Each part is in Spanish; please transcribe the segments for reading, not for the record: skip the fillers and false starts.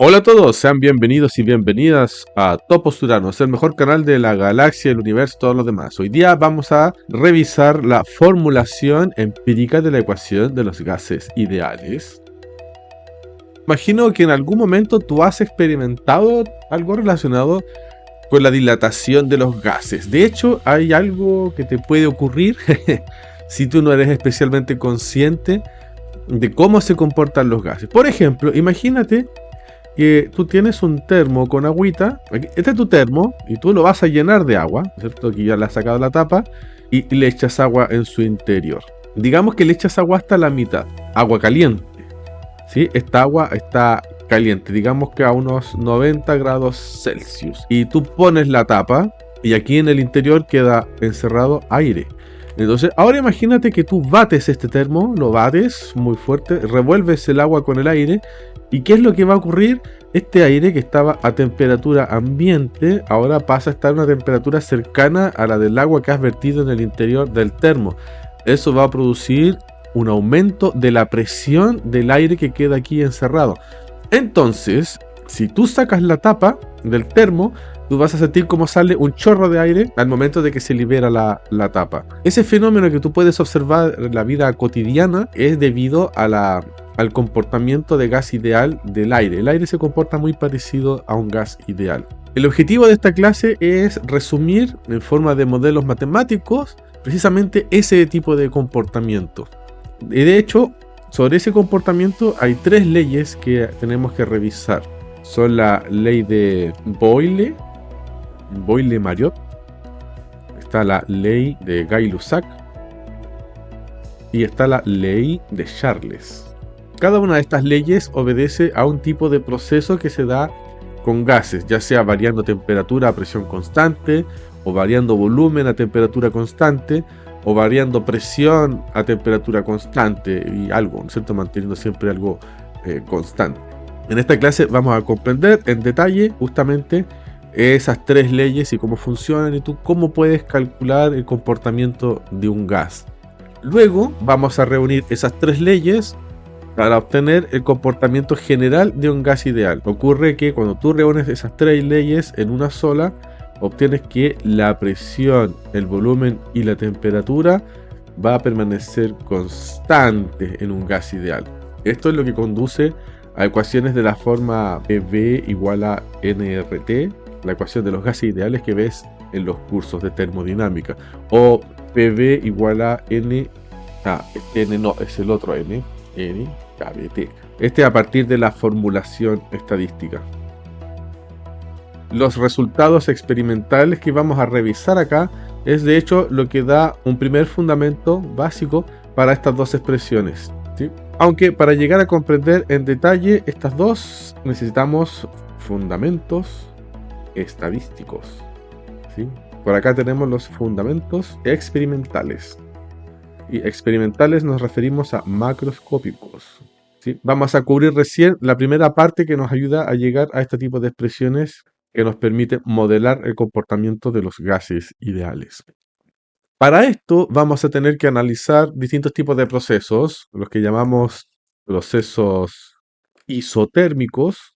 Hola a todos, sean bienvenidos y bienvenidas a Toposturanos, el mejor canal de la galaxia, el universo y todo lo demás. Hoy día vamos a revisar la formulación empírica de la ecuación de los gases ideales. Imagino que en algún momento tú has experimentado algo relacionado con la dilatación de los gases. De hecho, hay algo que te puede ocurrir si tú no eres especialmente consciente de cómo se comportan los gases. Por ejemplo, imagínate que tú tienes un termo con agüita. Este es tu termo y tú lo vas a llenar de agua, ¿cierto? Aquí ya le has sacado la tapa y le echas agua en su interior. Digamos que le echas agua hasta la mitad, agua caliente, ¿sí? Esta agua está caliente, digamos que a unos 90 grados Celsius. Y tú pones la tapa y aquí en el interior queda encerrado aire. Entonces, ahora imagínate que tú bates este termo, lo bates muy fuerte, revuelves el agua con el aire. ¿Y qué es lo que va a ocurrir? Este aire que estaba a temperatura ambiente, ahora pasa a estar a una temperatura cercana a la del agua que has vertido en el interior del termo. Eso va a producir un aumento de la presión del aire que queda aquí encerrado. Entonces, si tú sacas la tapa del termo, tú vas a sentir como sale un chorro de aire al momento de que se libera la tapa. Ese fenómeno que tú puedes observar en la vida cotidiana es debido a al comportamiento de gas ideal del aire. El aire se comporta muy parecido a un gas ideal. El objetivo de esta clase es resumir en forma de modelos matemáticos precisamente ese tipo de comportamiento. Y de hecho, sobre ese comportamiento hay tres leyes que tenemos que revisar. Son la ley de Boyle-Mariotte, está la ley de Gay-Lussac y está la ley de Charles. Cada una de estas leyes obedece a un tipo de proceso que se da con gases, ya sea variando temperatura a presión constante, o variando volumen a temperatura constante, o variando presión a temperatura constante y algo, ¿no es cierto? Manteniendo siempre algo constante. En esta clase vamos a comprender en detalle justamente esas tres leyes y cómo funcionan y tú cómo puedes calcular el comportamiento de un gas. Luego vamos a reunir esas tres leyes para obtener el comportamiento general de un gas ideal. Ocurre que cuando tú reúnes esas tres leyes en una sola, obtienes que la presión, el volumen y la temperatura va a permanecer constante en un gas ideal. Esto es lo que conduce a ecuaciones de la forma PV igual a nRT, la ecuación de los gases ideales que ves en los cursos de termodinámica, o PV igual a N no, es el otro N KBT. Este a partir de la formulación estadística. Los resultados experimentales que vamos a revisar acá es de hecho lo que da un primer fundamento básico para estas dos expresiones, ¿sí? Aunque para llegar a comprender en detalle estas dos necesitamos fundamentos estadísticos, ¿sí? Por acá tenemos los fundamentos experimentales. Y experimentales nos referimos a macroscópicos, ¿sí? Vamos a cubrir recién la primera parte que nos ayuda a llegar a este tipo de expresiones que nos permite modelar el comportamiento de los gases ideales. Para esto vamos a tener que analizar distintos tipos de procesos, los que llamamos procesos isotérmicos,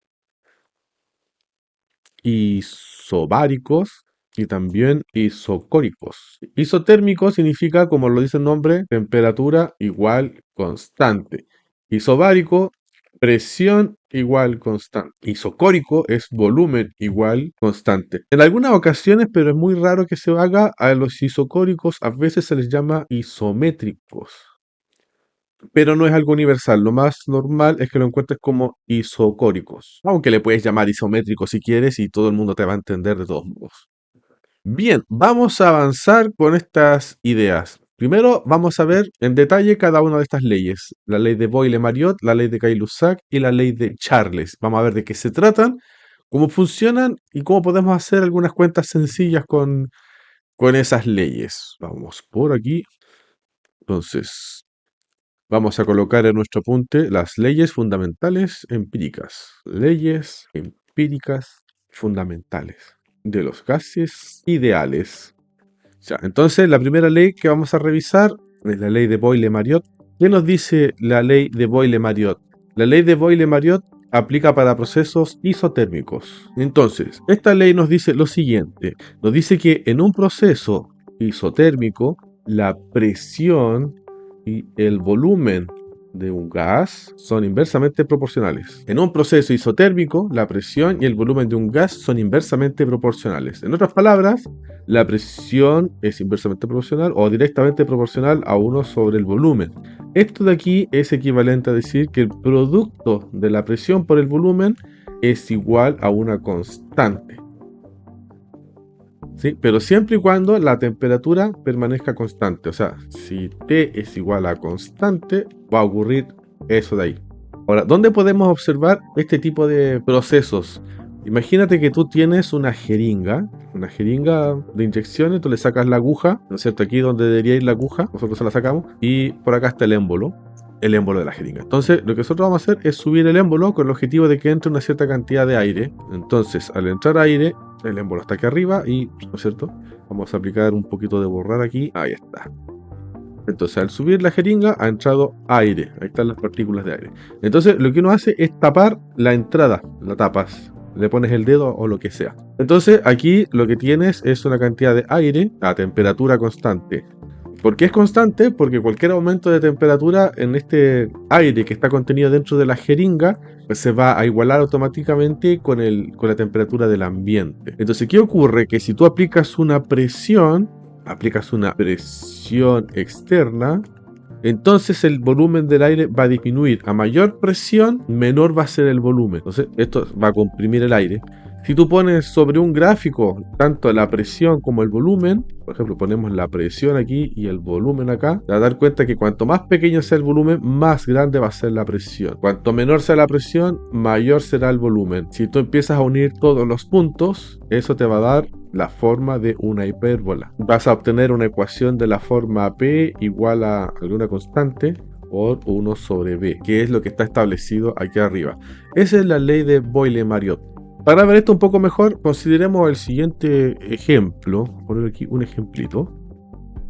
isobáricos y también isocóricos. Isotérmico significa, como lo dice el nombre, temperatura igual constante. Isobárico, presión igual constante. Isocórico es volumen igual constante. En algunas ocasiones, pero es muy raro que se haga, a los isocóricos a veces se les llama isométricos. Pero no es algo universal. Lo más normal es que lo encuentres como isocóricos. Aunque le puedes llamar isométrico si quieres y todo el mundo te va a entender de todos modos. Bien, vamos a avanzar con estas ideas. Primero vamos a ver en detalle cada una de estas leyes. La ley de Boyle-Mariotte, la ley de Gay-Lussac y la ley de Charles. Vamos a ver de qué se tratan, cómo funcionan y cómo podemos hacer algunas cuentas sencillas con esas leyes. Vamos por aquí. Entonces, vamos a colocar en nuestro apunte las leyes fundamentales empíricas. Leyes empíricas fundamentales de los gases ideales. Ya, entonces, la primera ley que vamos a revisar es la ley de Boyle-Mariotte. ¿Qué nos dice la ley de Boyle-Mariotte? La ley de Boyle-Mariotte aplica para procesos isotérmicos. Entonces, esta ley nos dice lo siguiente. Nos dice que en un proceso isotérmico, la presión y el volumen de un gas son inversamente proporcionales. En un proceso isotérmico, la presión y el volumen de un gas son inversamente proporcionales. En otras palabras, la presión es inversamente proporcional o directamente proporcional a 1 sobre el volumen. Esto de aquí es equivalente a decir que el producto de la presión por el volumen es igual a una constante. ¿Sí? Pero siempre y cuando la temperatura permanezca constante. O sea, si T es igual a constante, va a ocurrir eso de ahí. Ahora, ¿dónde podemos observar este tipo de procesos? Imagínate que tú tienes una jeringa de inyecciones, tú le sacas la aguja, ¿no es cierto? Aquí donde debería ir la aguja, nosotros se la sacamos, y por acá está el émbolo de la jeringa. Entonces, lo que nosotros vamos a hacer es subir el émbolo con el objetivo de que entre una cierta cantidad de aire. Entonces, al entrar aire, el émbolo está aquí arriba y, ¿no es cierto? Vamos a aplicar un poquito de borrar aquí. Ahí está. Entonces, al subir la jeringa, ha entrado aire. Ahí están las partículas de aire. Entonces, lo que uno hace es tapar la entrada. La tapas. Le pones el dedo o lo que sea. Entonces, aquí lo que tienes es una cantidad de aire a temperatura constante. ¿Por qué es constante? Porque cualquier aumento de temperatura en este aire que está contenido dentro de la jeringa, pues se va a igualar automáticamente con la temperatura del ambiente. Entonces, ¿qué ocurre? Que si tú aplicas una presión externa, entonces el volumen del aire va a disminuir. A mayor presión, menor va a ser el volumen. Entonces, esto va a comprimir el aire. Si tú pones sobre un gráfico tanto la presión como el volumen, por ejemplo, ponemos la presión aquí y el volumen acá, te vas a dar cuenta que cuanto más pequeño sea el volumen, más grande va a ser la presión. Cuanto menor sea la presión, mayor será el volumen. Si tú empiezas a unir todos los puntos, eso te va a dar la forma de una hipérbola. Vas a obtener una ecuación de la forma P igual a alguna constante por 1 sobre B, que es lo que está establecido aquí arriba. Esa es la ley de Boyle-Mariotte. Para ver esto un poco mejor, consideremos el siguiente ejemplo. Voy a poner aquí un ejemplito.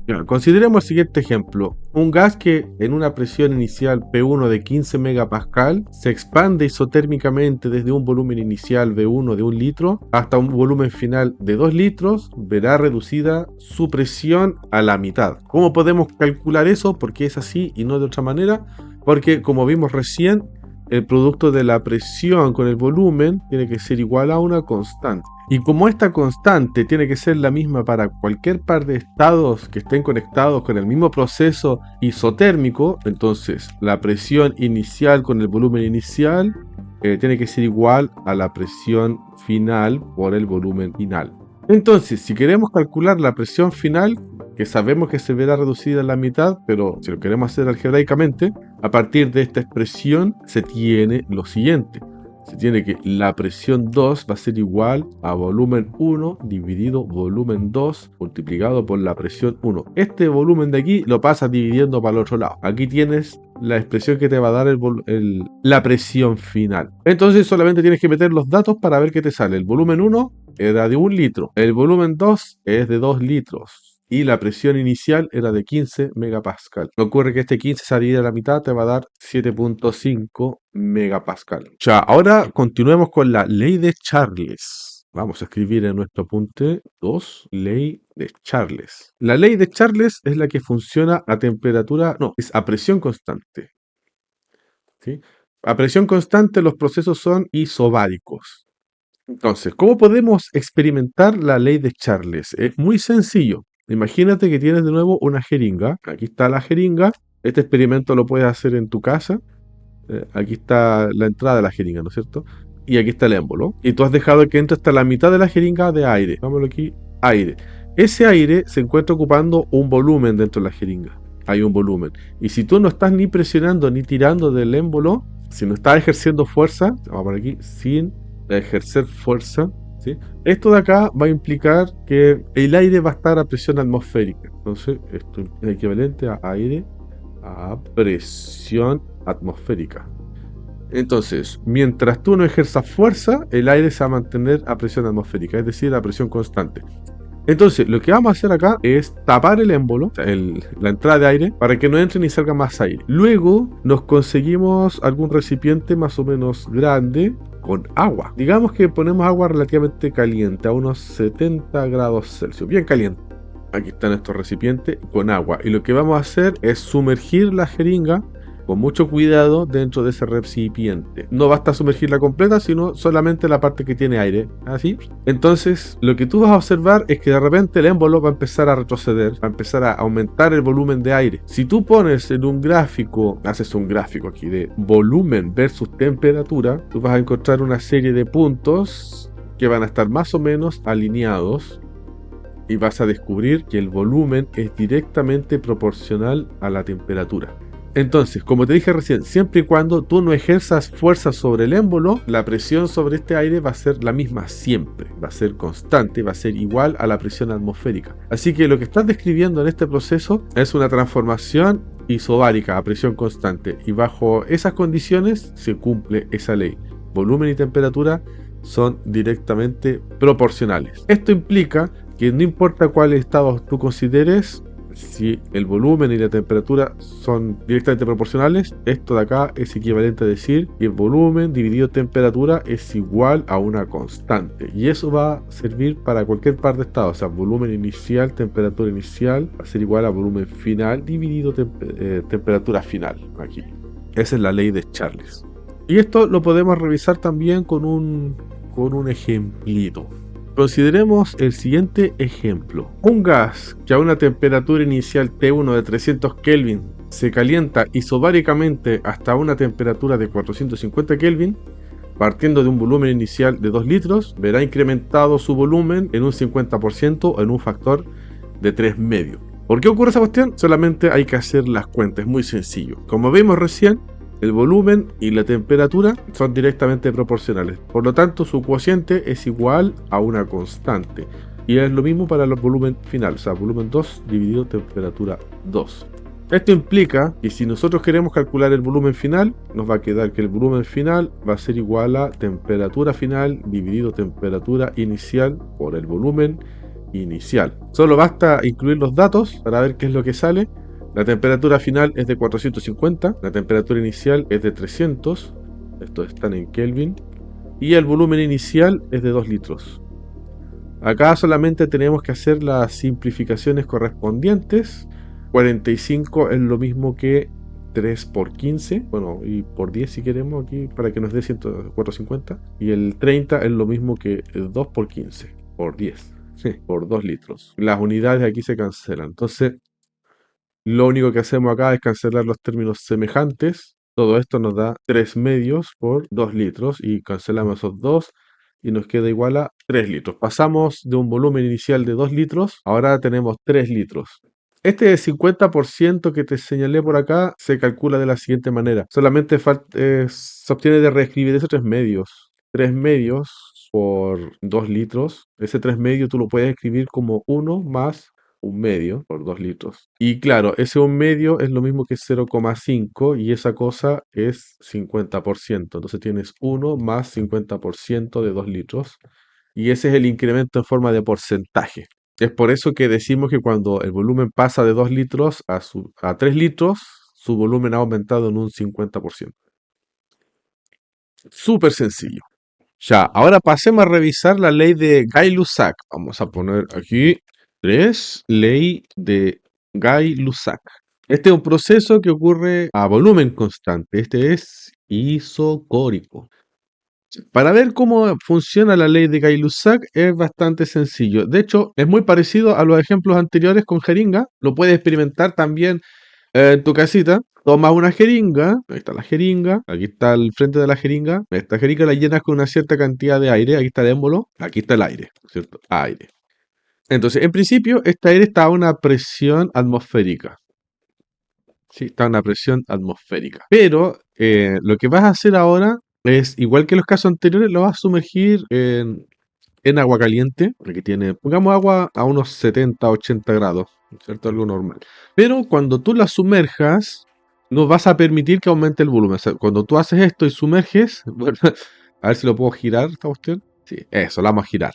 Ya, consideremos el siguiente ejemplo. Un gas que en una presión inicial P1 de 15 megapascal se expande isotérmicamente desde un volumen inicial V1 de 1 litro hasta un volumen final de 2 litros, verá reducida su presión a la mitad. ¿Cómo podemos calcular eso? ¿Por qué es así y no de otra manera? Porque como vimos recién, el producto de la presión con el volumen tiene que ser igual a una constante. Y como esta constante tiene que ser la misma para cualquier par de estados que estén conectados con el mismo proceso isotérmico, entonces la presión inicial con el volumen inicial tiene que ser igual a la presión final por el volumen final. Entonces, si queremos calcular la presión final, que sabemos que se verá reducida a la mitad, pero si lo queremos hacer algebraicamente, a partir de esta expresión se tiene lo siguiente. Se tiene que la presión 2 va a ser igual a volumen 1 dividido volumen 2 multiplicado por la presión 1. Este volumen de aquí lo pasas dividiendo para el otro lado. Aquí tienes la expresión que te va a dar la presión final. Entonces solamente tienes que meter los datos para ver qué te sale. El volumen 1 era de 1 litro. El volumen 2 es de 2 litros. Y la presión inicial era de 15 megapascal. Ocurre que este 15 salida a la mitad te va a dar 7.5 megapascal. Ya, ahora continuemos con la ley de Charles. Vamos a escribir en nuestro apunte 2, ley de Charles. La ley de Charles es la que funciona a temperatura, no, es a presión constante. ¿Sí? A presión constante los procesos son isobáricos. Entonces, ¿cómo podemos experimentar la ley de Charles? Es muy sencillo. Imagínate que tienes de nuevo una jeringa. Aquí está la jeringa. Este experimento lo puedes hacer en tu casa. Aquí está la entrada de la jeringa, ¿no es cierto? Y aquí está el émbolo. Y tú has dejado que entre hasta la mitad de la jeringa de aire. Vámonos aquí, aire. Ese aire se encuentra ocupando un volumen dentro de la jeringa. Hay un volumen. Y si tú no estás ni presionando ni tirando del émbolo, si no estás ejerciendo fuerza, vamos a poner aquí, sin ejercer fuerza, ¿sí? Esto de acá va a implicar que el aire va a estar a presión atmosférica. Entonces, esto es equivalente a aire a presión atmosférica. Entonces, mientras tú no ejerzas fuerza, el aire se va a mantener a presión atmosférica, es decir, a presión constante. Entonces, lo que vamos a hacer acá es tapar el émbolo, o sea, la entrada de aire, para que no entre ni salga más aire. Luego nos conseguimos algún recipiente más o menos grande con agua. Digamos que ponemos agua relativamente caliente, a unos 70 grados Celsius, bien caliente. Aquí están estos recipientes con agua. Y lo que vamos a hacer es sumergir la jeringa con mucho cuidado dentro de ese recipiente. No basta sumergirla completa, sino solamente la parte que tiene aire. Así. Entonces, lo que tú vas a observar es que de repente el émbolo va a empezar a retroceder, va a empezar a aumentar el volumen de aire. Si tú pones en un gráfico, haces un gráfico aquí de volumen versus temperatura, tú vas a encontrar una serie de puntos que van a estar más o menos alineados. Y vas a descubrir que el volumen es directamente proporcional a la temperatura. Entonces, como te dije recién, siempre y cuando tú no ejerzas fuerza sobre el émbolo, la presión sobre este aire va a ser la misma siempre, va a ser constante, va a ser igual a la presión atmosférica. Así que lo que estás describiendo en este proceso es una transformación isobárica a presión constante, y bajo esas condiciones se cumple esa ley. Volumen y temperatura son directamente proporcionales. Esto implica que no importa cuál estado tú consideres, si el volumen y la temperatura son directamente proporcionales, esto de acá es equivalente a decir que el volumen dividido temperatura es igual a una constante. Y eso va a servir para cualquier par de estados. O sea, volumen inicial, temperatura inicial, va a ser igual a volumen final dividido temperatura final. Aquí. Esa es la ley de Charles. Y esto lo podemos revisar también con un ejemplito. Consideremos el siguiente ejemplo. Un gas que a una temperatura inicial T1 de 300 Kelvin se calienta isobáricamente hasta una temperatura de 450 Kelvin, partiendo de un volumen inicial de 2 litros, verá incrementado su volumen en un 50% o en un factor de 3,5. ¿Por qué ocurre esa cuestión? Solamente hay que hacer las cuentas, es muy sencillo. Como vimos recién, el volumen y la temperatura son directamente proporcionales, por lo tanto su cociente es igual a una constante, y es lo mismo para el volumen final, o sea, volumen 2 dividido temperatura 2. Esto implica que si nosotros queremos calcular el volumen final, nos va a quedar que el volumen final va a ser igual a temperatura final dividido temperatura inicial por el volumen inicial. Solo basta incluir los datos para ver qué es lo que sale. La temperatura final es de 450, la temperatura inicial es de 300, estos están en Kelvin, y el volumen inicial es de 2 litros. Acá solamente tenemos que hacer las simplificaciones correspondientes. 45 es lo mismo que 3 por 15, bueno, y por 10 si queremos aquí, para que nos dé 450. Y el 30 es lo mismo que 2 por 15, por 10, por 2 litros. Las unidades aquí se cancelan, entonces lo único que hacemos acá es cancelar los términos semejantes. Todo esto nos da 3 medios por 2 litros y cancelamos esos 2 y nos queda igual a 3 litros. Pasamos de un volumen inicial de 2 litros, ahora tenemos 3 litros. Este 50% que te señalé por acá se calcula de la siguiente manera. Solamente se obtiene de reescribir esos 3 medios. 3 medios por 2 litros. Ese 3 medios tú lo puedes escribir como 1 más 1 medio por 2 litros. Y claro, ese 1 medio es lo mismo que 0,5 y esa cosa es 50%. Entonces tienes 1 más 50% de 2 litros. Y ese es el incremento en forma de porcentaje. Es por eso que decimos que cuando el volumen pasa de 2 litros a 3 litros, su volumen ha aumentado en un 50%. Súper sencillo. Ya, ahora pasemos a revisar la ley de Gay-Lussac. Vamos a poner aquí 3, ley de Gay-Lussac. Este es un proceso que ocurre a volumen constante. Este es isocórico. Para ver cómo funciona la ley de Gay-Lussac es bastante sencillo. De hecho, es muy parecido a los ejemplos anteriores con jeringa. Lo puedes experimentar también en tu casita. Tomas una jeringa, ahí está la jeringa, aquí está el frente de la jeringa. Esta jeringa la llenas con una cierta cantidad de aire. Aquí está el émbolo, aquí está el aire, ¿cierto? Aire. Entonces, en principio, este aire está a una presión atmosférica. Sí, está a una presión atmosférica. Pero lo que vas a hacer ahora es, igual que los casos anteriores, lo vas a sumergir en agua caliente, porque pongamos agua a unos 70, 80 grados, ¿cierto? Algo normal. Pero cuando tú la sumerjas, no vas a permitir que aumente el volumen. O sea, cuando tú haces esto y sumerges, bueno, a ver si lo puedo girar esta cuestión. Sí, eso, la vamos a girar.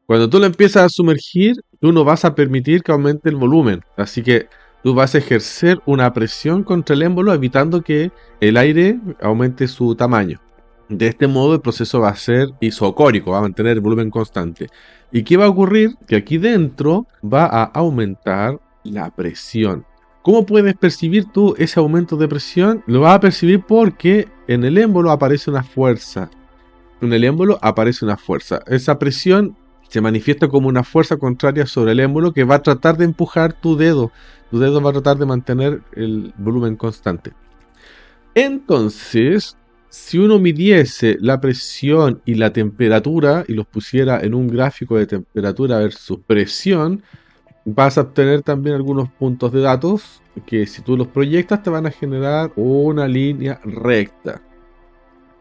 Cuando tú lo empiezas a sumergir, tú no vas a permitir que aumente el volumen. Así que tú vas a ejercer una presión contra el émbolo evitando que el aire aumente su tamaño. De este modo el proceso va a ser isocórico, va a mantener el volumen constante. ¿Y qué va a ocurrir? Que aquí dentro va a aumentar la presión. ¿Cómo puedes percibir tú ese aumento de presión? Lo vas a percibir porque en el émbolo aparece una fuerza. En el émbolo aparece una fuerza. Esa presión se manifiesta como una fuerza contraria sobre el émbolo que va a tratar de empujar tu dedo. Tu dedo va a tratar de mantener el volumen constante. Entonces, si uno midiese la presión y la temperatura y los pusiera en un gráfico de temperatura versus presión, vas a obtener también algunos puntos de datos que si tú los proyectas te van a generar una línea recta.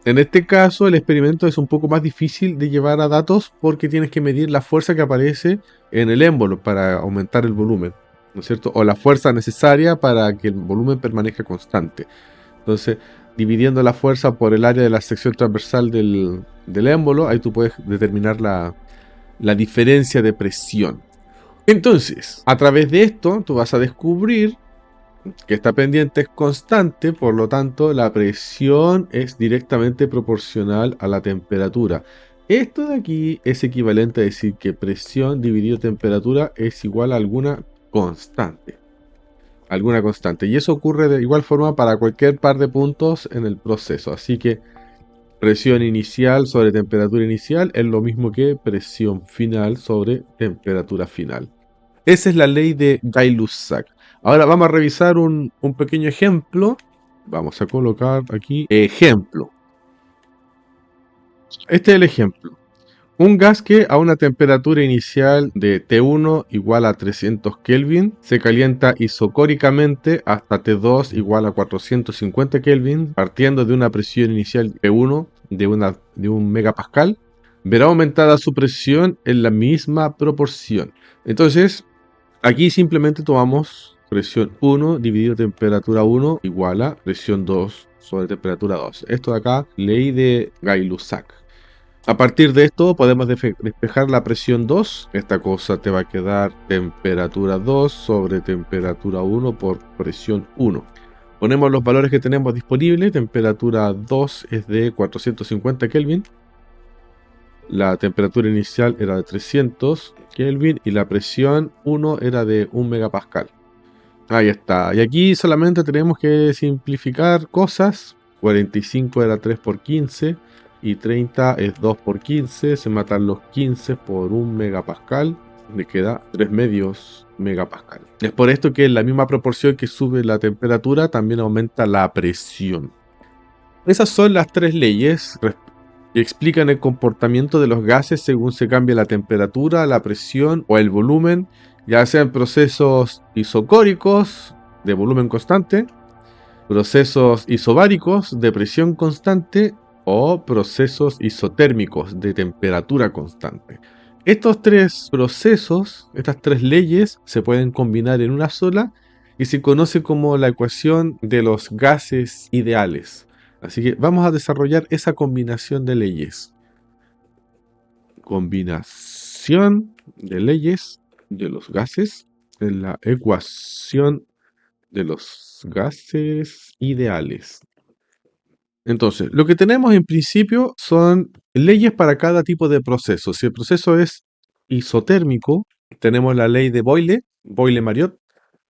En este caso, el experimento es un poco más difícil de llevar a datos porque tienes que medir la fuerza que aparece en el émbolo para aumentar el volumen, ¿no es cierto? O la fuerza necesaria para que el volumen permanezca constante. Entonces, dividiendo la fuerza por el área de la sección transversal del émbolo, ahí tú puedes determinar la diferencia de presión. Entonces, a través de esto, tú vas a descubrir que esta pendiente es constante, por lo tanto la presión es directamente proporcional a la temperatura. Esto de aquí es equivalente a decir que presión dividido temperatura es igual a alguna constante. Alguna constante. Y eso ocurre de igual forma para cualquier par de puntos en el proceso. Así que presión inicial sobre temperatura inicial es lo mismo que presión final sobre temperatura final. Esa es la ley de Gay-Lussac. Ahora vamos a revisar un pequeño ejemplo. Vamos a colocar aquí ejemplo. Este es el ejemplo. Un gas que a una temperatura inicial de T1 igual a 300 Kelvin se calienta isocóricamente hasta T2 igual a 450 Kelvin, partiendo de una presión inicial P1 de 1 megapascal, verá aumentada su presión en la misma proporción. Entonces, aquí simplemente tomamos presión 1 dividido temperatura 1 igual a presión 2 sobre temperatura 2. Esto de acá, ley de Gay-Lussac. A partir de esto podemos despejar la presión 2. Esta cosa te va a quedar temperatura 2 sobre temperatura 1 por presión 1. Ponemos los valores que tenemos disponibles. Temperatura 2 es de 450 Kelvin. La temperatura inicial era de 300 Kelvin y la presión 1 era de 1 megapascal. Ahí está. Y aquí solamente tenemos que simplificar cosas. 45 era 3 por 15 y 30 es 2 por 15. Se matan los 15 por 1 megapascal. Me queda 3 medios megapascal. Es por esto que en la misma proporción que sube la temperatura también aumenta la presión. Esas son las tres leyes que explican el comportamiento de los gases según se cambia la temperatura, la presión o el volumen, ya sean procesos isocóricos de volumen constante, procesos isobáricos de presión constante o procesos isotérmicos de temperatura constante. Estos tres procesos, estas tres leyes, se pueden combinar en una sola y se conoce como la ecuación de los gases ideales. Así que vamos a desarrollar esa combinación de leyes. Combinación de leyes de los gases en la ecuación de los gases ideales. Entonces, lo que tenemos en principio son leyes para cada tipo de proceso. Si el proceso es isotérmico, tenemos la ley de Boyle-Mariotte,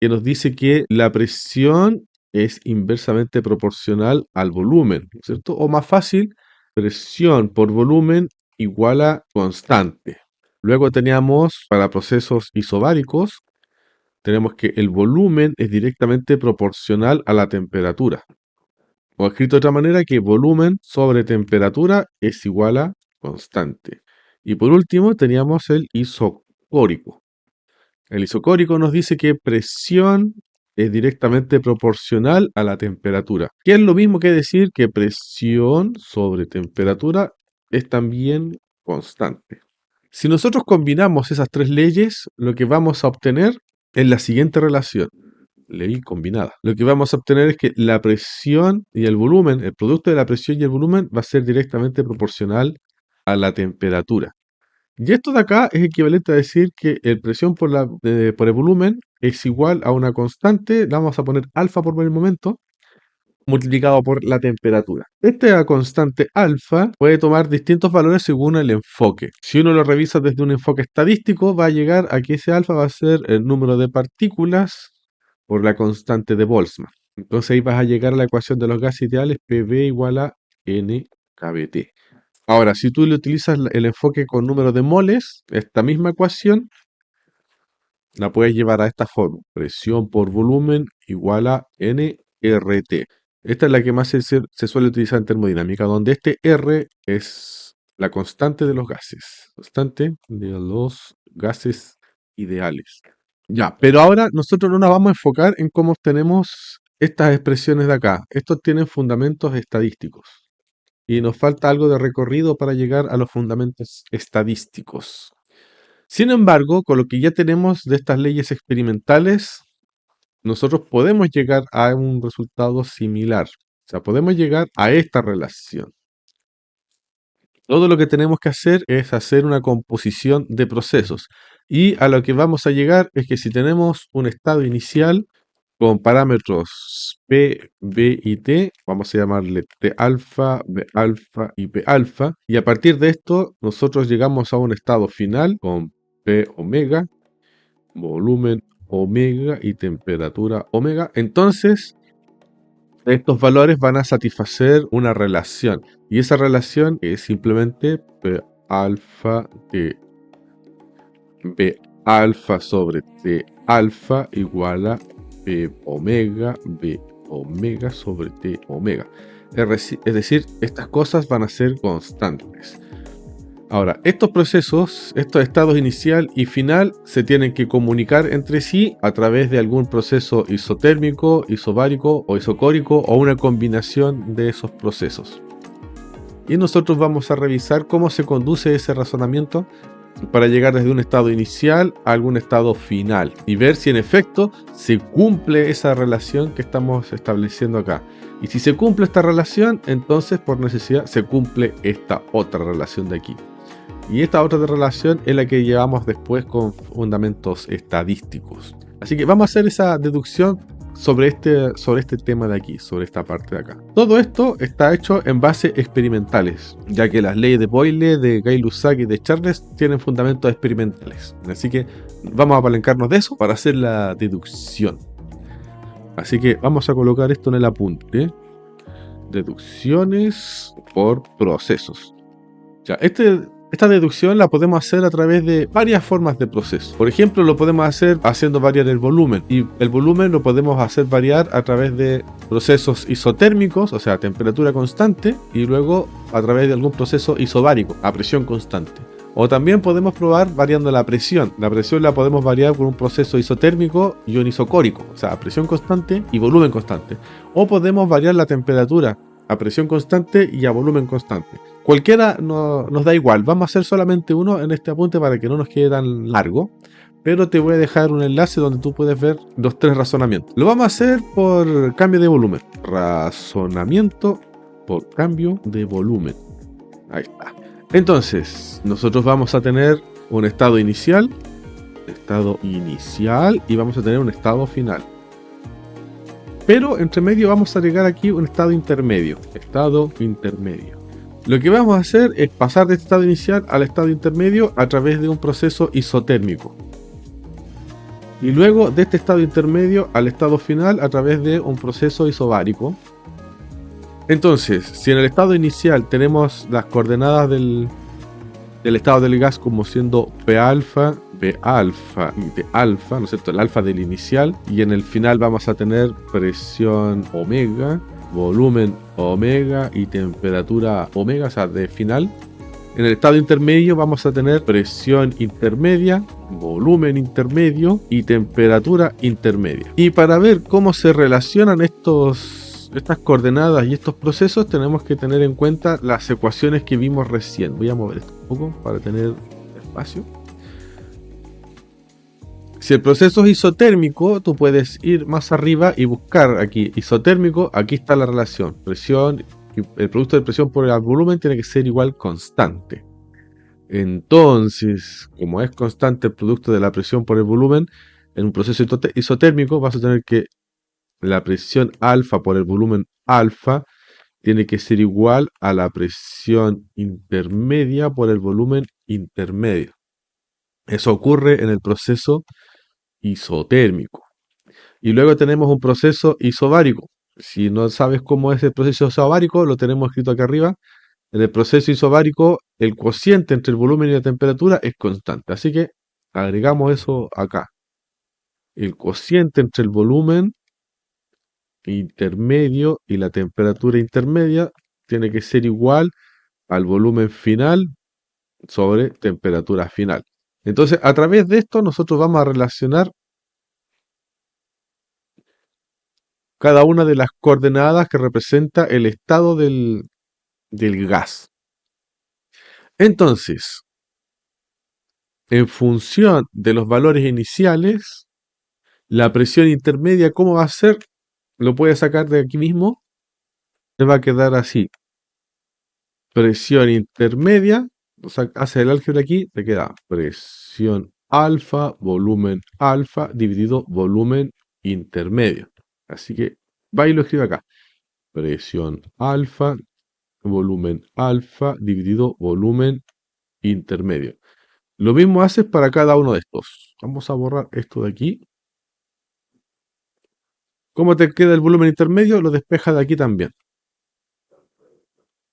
que nos dice que la presión es inversamente proporcional al volumen, ¿cierto? O más fácil, presión por volumen igual a constante. Luego teníamos para procesos isobáricos, tenemos que el volumen es directamente proporcional a la temperatura. O escrito de otra manera, que volumen sobre temperatura es igual a constante. Y por último teníamos el isocórico. El isocórico nos dice que presión es directamente proporcional a la temperatura, que es lo mismo que decir que presión sobre temperatura es también constante. Si nosotros combinamos esas tres leyes, lo que vamos a obtener es la siguiente relación. Ley combinada. Lo que vamos a obtener es que la presión y el volumen, el producto de la presión y el volumen va a ser directamente proporcional a la temperatura. Y esto de acá es equivalente a decir que el presión por el volumen es igual a una constante, la vamos a poner alfa por el momento, multiplicado por la temperatura. Esta constante alfa puede tomar distintos valores según el enfoque. Si uno lo revisa desde un enfoque estadístico, va a llegar a que ese alfa va a ser el número de partículas por la constante de Boltzmann. Entonces ahí vas a llegar a la ecuación de los gases ideales, PV igual a NKBT. Ahora, si tú le utilizas el enfoque con número de moles, esta misma ecuación la puedes llevar a esta forma. Presión por volumen igual a nRT. Esta es la que más se suele utilizar en termodinámica, donde este R es la constante de los gases. Constante de los gases ideales. Ya, pero ahora nosotros no nos vamos a enfocar en cómo obtenemos estas expresiones de acá. Estos tienen fundamentos estadísticos. Y nos falta algo de recorrido para llegar a los fundamentos estadísticos. Sin embargo, con lo que ya tenemos de estas leyes experimentales, nosotros podemos llegar a un resultado similar. O sea, podemos llegar a esta relación. Todo lo que tenemos que hacer es hacer una composición de procesos. Y a lo que vamos a llegar es que si tenemos un estado inicial con parámetros P, B y T, vamos a llamarle T alfa, B alfa y P alfa, y a partir de esto nosotros llegamos a un estado final con P omega, volumen omega y temperatura omega. Entonces, estos valores van a satisfacer una relación, y esa relación es simplemente P alfa de B alfa sobre T alfa igual a P omega, B omega sobre T omega. Es decir, estas cosas van a ser constantes. Ahora, estos procesos, estos estados inicial y final, se tienen que comunicar entre sí a través de algún proceso isotérmico, isobárico o isocórico o una combinación de esos procesos. Y nosotros vamos a revisar cómo se conduce ese razonamiento para llegar desde un estado inicial a algún estado final y ver si en efecto se cumple esa relación que estamos estableciendo acá. Y si se cumple esta relación, entonces por necesidad se cumple esta otra relación de aquí. Y esta otra relación es la que llevamos después con fundamentos estadísticos. Así que vamos a hacer esa deducción sobre este tema de aquí, sobre esta parte de acá. Todo esto está hecho en bases experimentales, ya que las leyes de Boyle, de Gay-Lussac y de Charles tienen fundamentos experimentales. Así que vamos a apalancarnos de eso para hacer la deducción. Así que vamos a colocar esto en el apunte. Deducciones por procesos. Ya, esta deducción la podemos hacer a través de varias formas de proceso. Por ejemplo, lo podemos hacer haciendo variar el volumen. Y el volumen lo podemos hacer variar a través de procesos isotérmicos, o sea, a temperatura constante, y luego a través de algún proceso isobárico, a presión constante. O también podemos probar variando la presión. La presión la podemos variar por un proceso isotérmico y un isocórico, o sea, a presión constante y volumen constante. O podemos variar la temperatura a presión constante y a volumen constante. Cualquiera nos da igual. Vamos a hacer solamente uno en este apunte para que no nos quede tan largo. Pero te voy a dejar un enlace donde tú puedes ver los tres razonamientos. Lo vamos a hacer por cambio de volumen. Razonamiento por cambio de volumen. Ahí está. Entonces, nosotros vamos a tener un estado inicial y vamos a tener un estado final. Pero entre medio vamos a agregar aquí un estado intermedio. Lo que vamos a hacer es pasar de este estado inicial al estado intermedio a través de un proceso isotérmico. Y luego de este estado intermedio al estado final a través de un proceso isobárico. Entonces, si en el estado inicial tenemos las coordenadas del estado del gas como siendo P alfa, B alfa y T alfa, ¿no es cierto? El alfa del inicial, y en el final vamos a tener presión omega, volumen omega y temperatura omega, o sea, de final. En el estado intermedio vamos a tener presión intermedia, volumen intermedio y temperatura intermedia. Y para ver cómo se relacionan estas coordenadas y estos procesos, tenemos que tener en cuenta las ecuaciones que vimos recién. Voy a mover esto un poco para tener espacio. Si el proceso es isotérmico, tú puedes ir más arriba y buscar aquí isotérmico. Aquí está la relación. Presión, el producto de presión por el volumen tiene que ser igual constante. Entonces, como es constante el producto de la presión por el volumen, en un proceso isotérmico vas a tener que la presión alfa por el volumen alfa tiene que ser igual a la presión intermedia por el volumen intermedio. Eso ocurre en el proceso isotérmico. Y luego tenemos un proceso isobárico. Si no sabes cómo es el proceso isobárico, lo tenemos escrito acá arriba. En el proceso isobárico, el cociente entre el volumen y la temperatura es constante. Así que agregamos eso acá. El cociente entre el volumen intermedio y la temperatura intermedia tiene que ser igual al volumen final sobre temperatura final. Entonces, a través de esto, nosotros vamos a relacionar cada una de las coordenadas que representa el estado del gas. Entonces, en función de los valores iniciales, la presión intermedia, ¿cómo va a ser? Lo puedes sacar de aquí mismo. Te va a quedar así. Presión intermedia, o sea, hace el álgebra aquí, te queda presión alfa dividido volumen intermedio. Así que va y lo escribe acá. Presión volumen alfa dividido volumen intermedio. Lo mismo haces para cada uno de estos. Vamos a borrar esto de aquí. ¿Cómo te queda el volumen intermedio? Lo despejas de aquí también.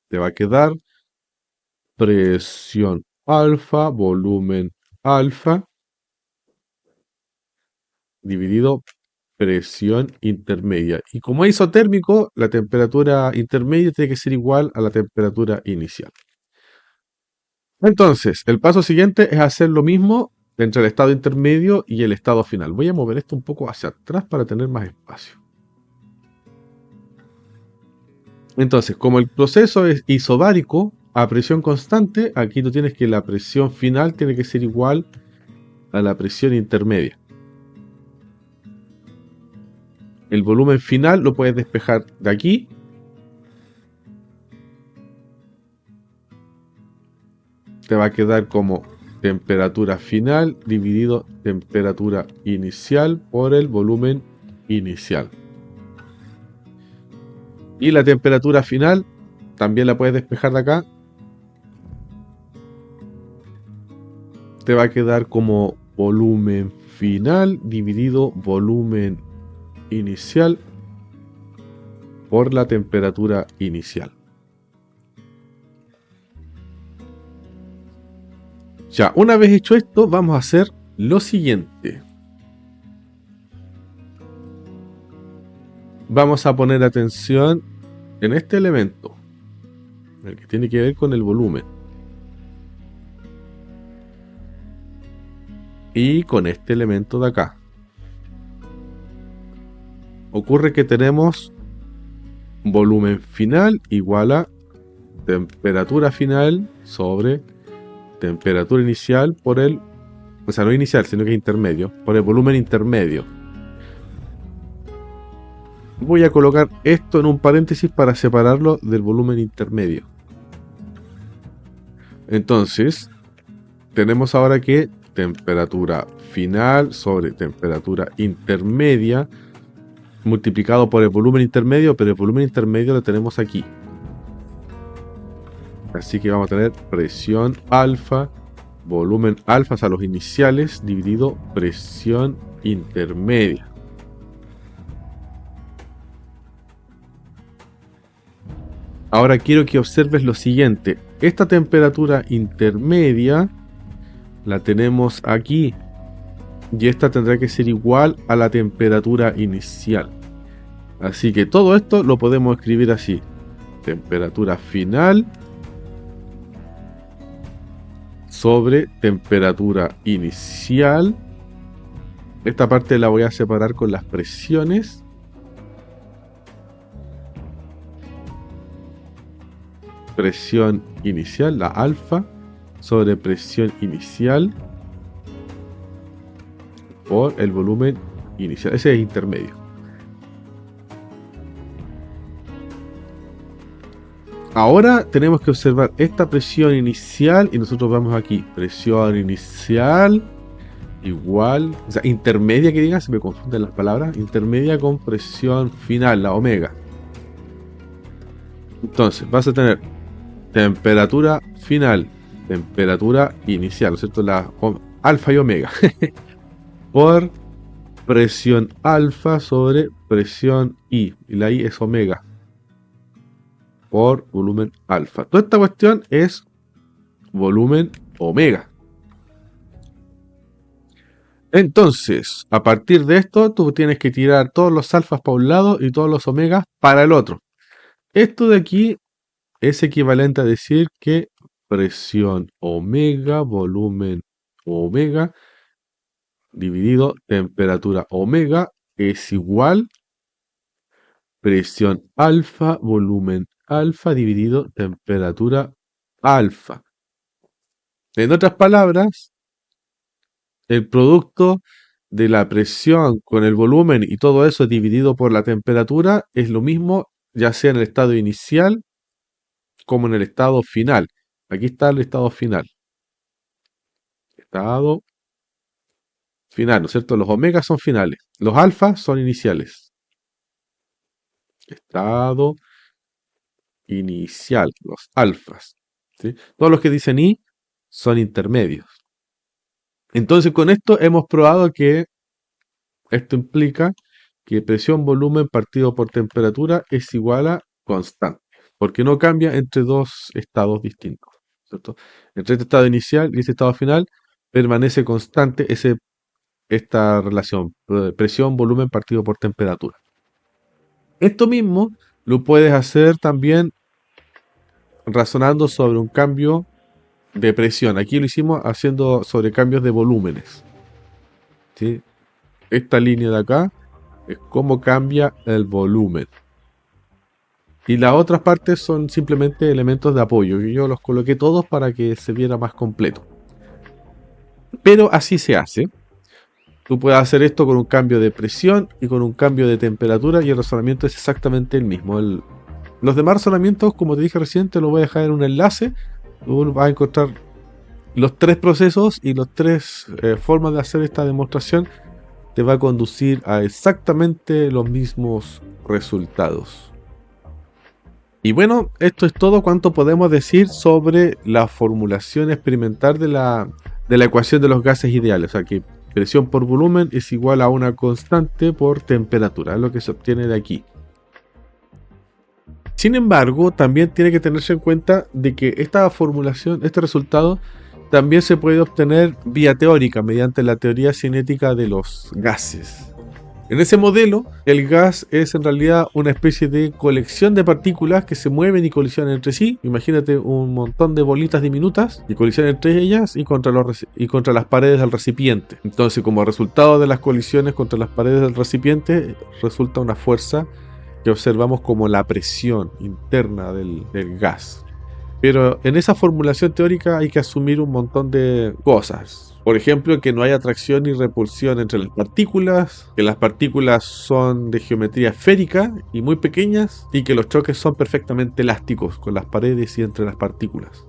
Te va a quedar presión alfa, volumen alfa, dividido presión intermedia. Y como es isotérmico, la temperatura intermedia tiene que ser igual a la temperatura inicial. Entonces, el paso siguiente es hacer lo mismo entre el estado intermedio y el estado final. Voy a mover esto un poco hacia atrás para tener más espacio. Entonces, como el proceso es isobárico a presión constante, aquí tú tienes que la presión final tiene que ser igual a la presión intermedia. El volumen final lo puedes despejar de aquí. Te va a quedar como temperatura final dividido temperatura inicial por el volumen inicial. Y la temperatura final también la puedes despejar de acá. Te va a quedar como volumen final dividido volumen inicial por la temperatura inicial. Ya, una vez hecho esto, vamos a hacer lo siguiente. Vamos a poner atención en este elemento, el que tiene que ver con el volumen. Y con este elemento de acá. Ocurre que tenemos volumen final igual a temperatura final sobre temperatura inicial por el, o sea, no inicial, sino que intermedio, por el volumen intermedio. Voy a colocar esto en un paréntesis para separarlo del volumen intermedio. Entonces, tenemos ahora que temperatura final sobre temperatura intermedia multiplicado por el volumen intermedio, pero el volumen intermedio lo tenemos aquí. Así que vamos a tener presión alfa, volumen alfa, o sea, los iniciales, dividido presión intermedia. Ahora quiero que observes lo siguiente. Esta temperatura intermedia la tenemos aquí. Y esta tendrá que ser igual a la temperatura inicial. Así que todo esto lo podemos escribir así. Temperatura final sobre temperatura inicial. Esta parte la voy a separar con las presiones. Presión inicial, la alfa, sobre presión inicial por el volumen inicial. Ese es intermedio. Ahora tenemos que observar esta presión inicial y nosotros vamos aquí, presión inicial igual, o sea, intermedia que diga, se me confunden las palabras, intermedia con presión final, la omega. Entonces vas a tener temperatura final, temperatura inicial, ¿no es cierto? La alfa y omega, por presión alfa sobre presión I, y la I es omega, por volumen alfa. Toda esta cuestión es volumen omega. Entonces, a partir de esto, tú tienes que tirar todos los alfas para un lado y todos los omegas para el otro. Esto de aquí es equivalente a decir que presión omega, volumen omega, dividido temperatura omega, es igual presión alfa, volumen alfa, dividido temperatura alfa. En otras palabras, el producto de la presión con el volumen y todo eso dividido por la temperatura es lo mismo, ya sea en el estado inicial como en el estado final. Aquí está el estado final. Estado final, ¿no es cierto? Los omegas son finales. Los alfas son iniciales. Estado inicial, los alfas. ¿Sí? Todos los que dicen I son intermedios. Entonces con esto hemos probado que esto implica que presión volumen partido por temperatura es igual a constante, porque no cambia entre dos estados distintos, ¿cierto? Entre este estado inicial y este estado final permanece constante esta relación, presión volumen partido por temperatura. Esto mismo lo puedes hacer también razonando sobre un cambio de presión. Aquí lo hicimos haciendo sobre cambios de volúmenes, ¿sí? Esta línea de acá es cómo cambia el volumen. Y las otras partes son simplemente elementos de apoyo. Y yo los coloqué todos para que se viera más completo. Pero así se hace. Tú puedes hacer esto con un cambio de presión y con un cambio de temperatura y el razonamiento es exactamente el mismo. Los demás razonamientos, como te dije recién, te lo voy a dejar en un enlace. Tú vas a encontrar los tres procesos y las tres formas de hacer esta demostración. Te va a conducir a exactamente los mismos resultados. Y bueno, esto es todo cuanto podemos decir sobre la formulación experimental de la ecuación de los gases ideales. O sea que presión por volumen es igual a una constante por temperatura, es lo que se obtiene de aquí. Sin embargo, también tiene que tenerse en cuenta de que esta formulación, este resultado, también se puede obtener vía teórica, mediante la teoría cinética de los gases. En ese modelo, el gas es en realidad una especie de colección de partículas que se mueven y colisionan entre sí. Imagínate un montón de bolitas diminutas y colisionan entre ellas y contra las paredes del recipiente. Entonces, como resultado de las colisiones contra las paredes del recipiente, resulta una fuerza que observamos como la presión interna del gas. Pero en esa formulación teórica hay que asumir un montón de cosas. Por ejemplo, que no hay atracción ni repulsión entre las partículas, que las partículas son de geometría esférica y muy pequeñas, y que los choques son perfectamente elásticos con las paredes y entre las partículas.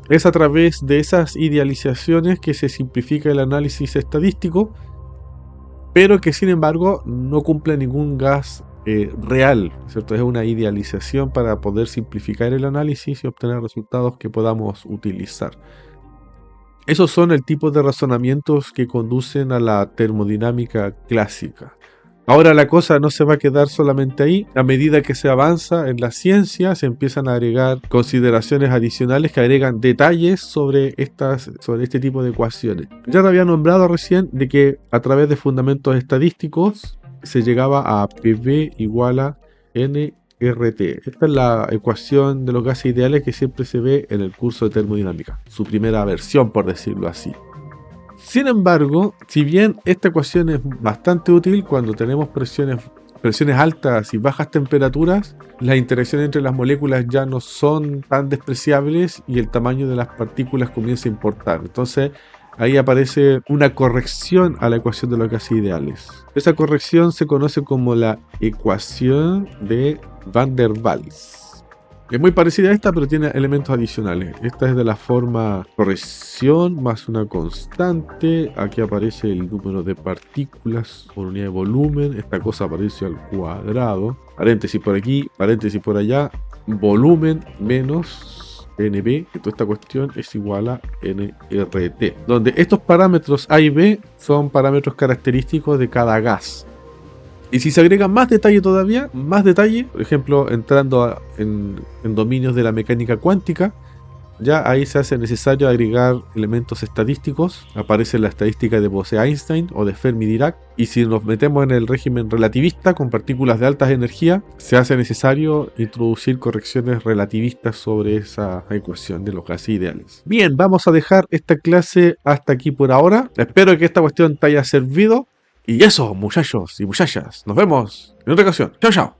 Es a través de esas idealizaciones que se simplifica el análisis estadístico, pero que sin embargo no cumple ningún gas real, ¿cierto? Es una idealización para poder simplificar el análisis y obtener resultados que podamos utilizar. Esos son el tipo de razonamientos que conducen a la termodinámica clásica. Ahora la cosa no se va a quedar solamente ahí. A medida que se avanza en la ciencia, se empiezan a agregar consideraciones adicionales que agregan detalles sobre este tipo de ecuaciones. Ya te había nombrado recién de que a través de fundamentos estadísticos se llegaba a PV igual a nRT. Esta es la ecuación de los gases ideales que siempre se ve en el curso de termodinámica, su primera versión, por decirlo así. Sin embargo, si bien esta ecuación es bastante útil cuando tenemos presiones altas y bajas temperaturas, las interacciones entre las moléculas ya no son tan despreciables y el tamaño de las partículas comienza a importar. Entonces, ahí aparece una corrección a la ecuación de los gases ideales. Esa corrección se conoce como la ecuación de Van der Waals. Es muy parecida a esta, pero tiene elementos adicionales. Esta es de la forma corrección más una constante. Aquí aparece el número de partículas por unidad de volumen. Esta cosa aparece al cuadrado. Paréntesis por aquí, paréntesis por allá. Volumen menos NB, que toda esta cuestión es igual a nRT. Donde estos parámetros A y B son parámetros característicos de cada gas. Y si se agrega más detalle todavía, más detalle, por ejemplo, entrando en dominios de la mecánica cuántica, ya ahí se hace necesario agregar elementos estadísticos. Aparece la estadística de Bose-Einstein o de Fermi-Dirac. Y si nos metemos en el régimen relativista con partículas de altas energías, se hace necesario introducir correcciones relativistas sobre esa ecuación de los gases ideales. Bien, vamos a dejar esta clase hasta aquí por ahora. Espero que esta cuestión te haya servido. Y eso, muchachos y muchachas, nos vemos en otra ocasión. Chao, chao.